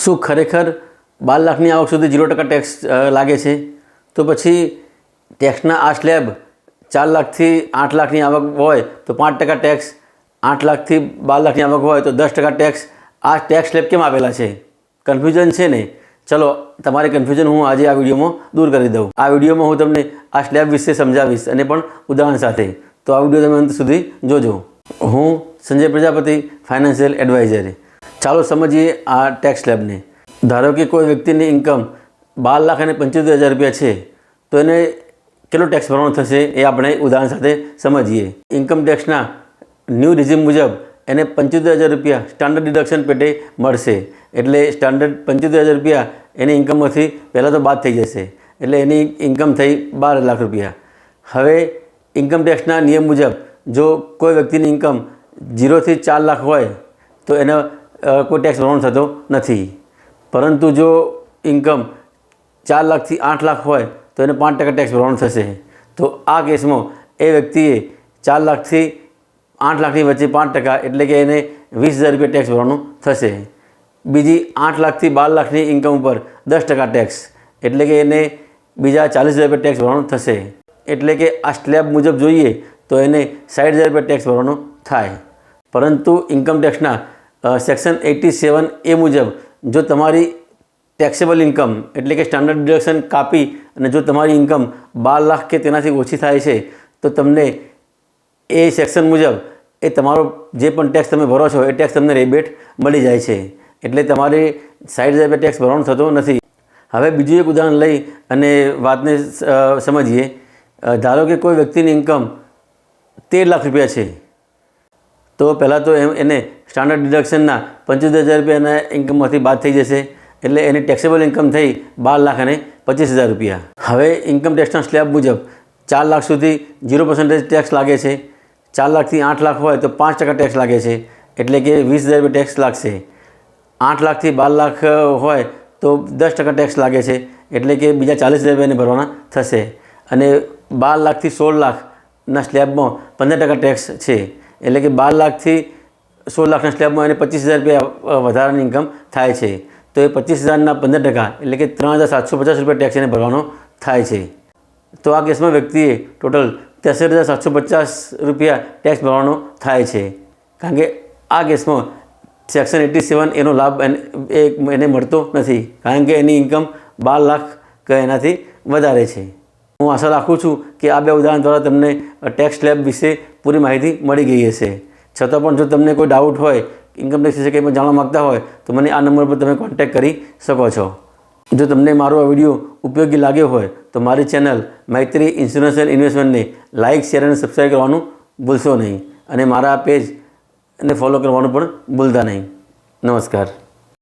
શું ખરેખર 12 લાખની આવક સુધી 0% ટેક્સ લાગે છે? તો પછી ટેક્સના આ સ્લેબ 4 લાખથી 8 લાખની આવક હોય તો 5% ટેક્સ, 8 લાખથી 12 લાખની આવક હોય તો 10% ટેક્સ. આ ટેક્સ સ્લેબ કેમ આપેલા છે? કન્ફ્યુઝન છે ને? ચલો તમારી કન્ફ્યુઝન હું આજે આ વિડીયોમાં દૂર કરી દઉં. આ વિડીયોમાં હું તમને આ સ્લેબ વિશે સમજાવીશ અને પણ ઉદાહરણ સાથે. તો આ વિડીયો તમે અંત સુધી જોજો. હું સંજય પ્રજાપતિ, ફાઇનાન્શિયલ એડવાઇઝર. ચાલો સમજીએ આ ટેક્સ સ્લેબને. ધારો કે કોઈ વ્યક્તિની ઇન્કમ 12,75,000 રૂપિયા છે તો એને કેટલો ટેક્સ ભરવાનો થશે એ આપણે ઉદાહરણ સાથે સમજીએ. ઇન્કમ ટેક્સના ન્યૂ રિઝિમ મુજબ એને 75,000 રૂપિયા સ્ટાન્ડર્ડ ડિડક્શન પેટે મળશે. એટલે સ્ટાન્ડર્ડ 75,000 રૂપિયા એની ઇન્કમમાંથી પહેલાં તો બાદ થઈ જશે. એટલે એની ઇન્કમ થઈ 12 લાખ રૂપિયા. હવે ઇન્કમ ટેક્સના નિયમ મુજબ જો કોઈ વ્યક્તિની ઇન્કમ 0થી 4 લાખ હોય તો એને કોઈ ટેક્સ ભરવાનો થતો નથી. પરંતુ જો ઇન્કમ 4 લાખથી 8 લાખ હોય તો એને 5% ટેક્સ ભરવાનો થશે. તો આ કેસમાં એ વ્યક્તિએ 4 લાખથી 8 લાખની વચ્ચે 5% એટલે કે એને 20,000 રૂપિયા ટેક્સ ભરવાનું થશે. બીજી 8 લાખથી 12 લાખની ઇન્કમ ઉપર 10% ટેક્સ એટલે કે એને બીજા 40,000 રૂપિયા ટેક્સ ભરવાનું થશે. એટલે કે આ સ્લેબ મુજબ જોઈએ તો એને 60,000 રૂપિયા ટેક્સ ભરવાનો થાય. પરંતુ ઇન્કમ ટેક્સના સેક્શન 87A મુજબ જો તમારી ટેક્સેબલ ઇન્કમ એટલે કે સ્ટાન્ડર્ડ ડિડક્શન કાપી અને જો તમારી ઇન્કમ 12 લાખ કે તેનાથી ઓછી થાય છે તો તમને એ સેક્શન મુજબ એ તમારો જે પણ ટેક્સ તમે ભરો છો એ ટેક્સ તમને રિબેટ મળી જાય છે. એટલે તમારે 60,000 રૂપિયા ટેક્સ ભરવાનો થતો નથી. હવે બીજું એક ઉદાહરણ લઈ અને વાતને સમજીએ. ધારો કે કોઈ વ્યક્તિની ઇન્કમ 13 લાખ રૂપિયા છે તો પહેલાં તો એને સ્ટાન્ડર્ડ ડિડક્શનના 75,000 રૂપિયાના ઇન્કમમાંથી બાદ થઈ જશે. એટલે એની ટેક્સેબલ ઇન્કમ થઈ 12 લાખ અને 25,000 રૂપિયા. હવે ઇન્કમ ટેક્સના સ્લેબ મુજબ 4 લાખ સુધી 0% ટેક્સ લાગે છે. 4 લાખથી 8 લાખ હોય તો 5% ટેક્સ લાગે છે એટલે કે 20,000 રૂપિયા ટેક્સ લાગશે. 8 લાખથી 12 લાખ હોય તો 10% ટેક્સ લાગે છે એટલે કે બીજા 40,000 રૂપિયાને ભરવાના થશે. અને 12 લાખથી 16 લાખના સ્લેબમાં 15% ટેક્સ છે. એટલે કે 12 લાખથી 16 લાખના સ્લેબમાં એને 25,000 રૂપિયા વધારાની ઇન્કમ થાય છે. તો એ 25,000ના 15% એટલે કે 3,750 રૂપિયા ટેક્સ એને ભરવાનો થાય છે. તો આ કેસમાં વ્યક્તિએ ટોટલ 63,750 રૂપિયા ટેક્સ ભરવાનો થાય છે. કારણ કે આ કેસમાં સેક્શન 87 એનો લાભ એને મળતો નથી કારણ કે એની ઇન્કમ 12 લાખ કે એનાથી વધારે છે. હું આશા રાખું છું કે આ બે ઉદાહરણ દ્વારા તમને ટેક્સ સ્લેબ વિશે પૂરી માહિતી મળી ગઈ હશે. છતાં પણ જો તમને કોઈ ડાઉટ હોય, ઇન્કમ ટેક્સ વિશે કંઈ પણ જાણવા માગતા હોય તો મને આ નંબર પર તમે કોન્ટેક્ટ કરી શકો છો. જો તમને મારો આ વિડીયો ઉપયોગી લાગ્યો હોય તો મારી ચેનલ મૈત્રી ઇન્સ્યોરન્સ એન્ડ ઇન્વેસ્ટમેન્ટને લાઇક, શેર અને સબસ્ક્રાઈબ કરવાનું ભૂલશો નહીં. અને મારા પેજને ફોલો કરવાનું પણ ભૂલતા નહીં. નમસ્કાર.